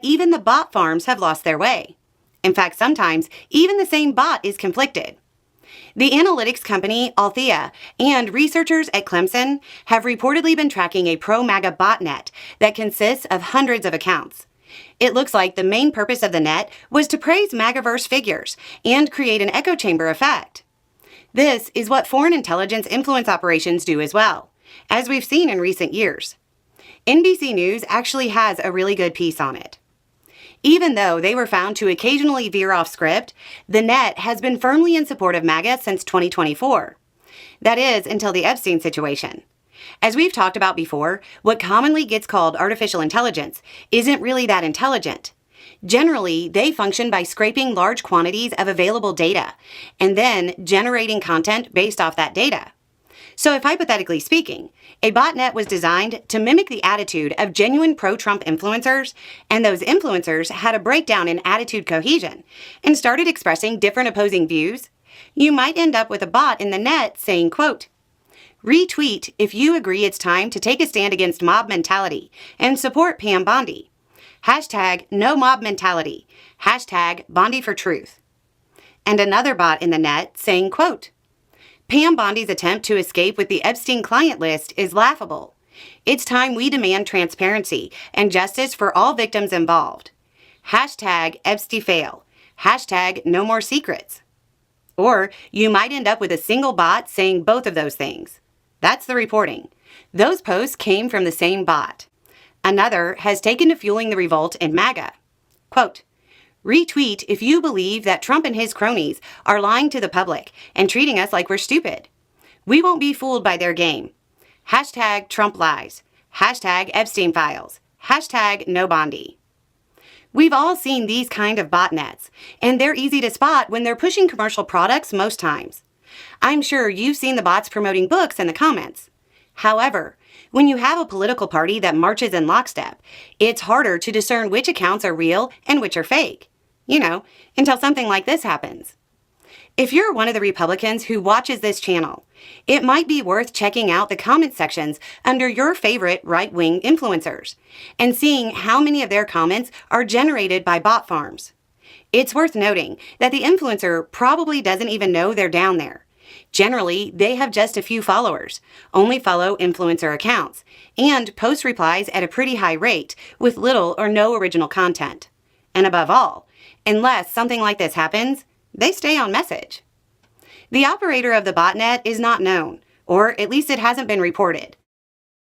even the bot farms have lost their way. In fact, sometimes even the same bot is conflicted. The analytics company Althea and researchers at Clemson have reportedly been tracking a pro-MAGA botnet that consists of hundreds of accounts. It looks like the main purpose of the net was to praise MAGAverse figures and create an echo chamber effect. This is what foreign intelligence influence operations do as well, as we've seen in recent years. NBC News actually has a really good piece on it. Even though they were found to occasionally veer off script, the net has been firmly in support of MAGA since 2024. That is, until the Epstein situation. As we've talked about before, what commonly gets called artificial intelligence isn't really that intelligent. Generally, they function by scraping large quantities of available data and then generating content based off that data. So if hypothetically speaking, a botnet was designed to mimic the attitude of genuine pro-Trump influencers, and those influencers had a breakdown in attitude cohesion and started expressing different opposing views, you might end up with a bot in the net saying, quote, "Retweet if you agree it's time to take a stand against mob mentality and support Pam Bondi. Hashtag no mob mentality. Hashtag Bondi for truth." And another bot in the net saying, quote, "Pam Bondi's attempt to escape with the Epstein client list is laughable. It's time we demand transparency and justice for all victims involved. Hashtag EpstiFail. Hashtag no more secrets." Or you might end up with a single bot saying both of those things. That's the reporting. Those posts came from the same bot. Another has taken to fueling the revolt in MAGA. Quote, "Retweet if you believe that Trump and his cronies are lying to the public and treating us like we're stupid. We won't be fooled by their game. Hashtag Trump lies. Hashtag Epstein files. Hashtag no Bondi." We've all seen these kind of botnets, and they're easy to spot when they're pushing commercial products most times. I'm sure you've seen the bots promoting books in the comments. However, when you have a political party that marches in lockstep, it's harder to discern which accounts are real and which are fake. Until something like this happens. If you're one of the Republicans who watches this channel, it might be worth checking out the comment sections under your favorite right-wing influencers and seeing how many of their comments are generated by bot farms. It's worth noting that the influencer probably doesn't even know they're down there. Generally, they have just a few followers, only follow influencer accounts, and post replies at a pretty high rate with little or no original content. And above all, unless something like this happens, they stay on message. The operator of the botnet is not known, or at least it hasn't been reported.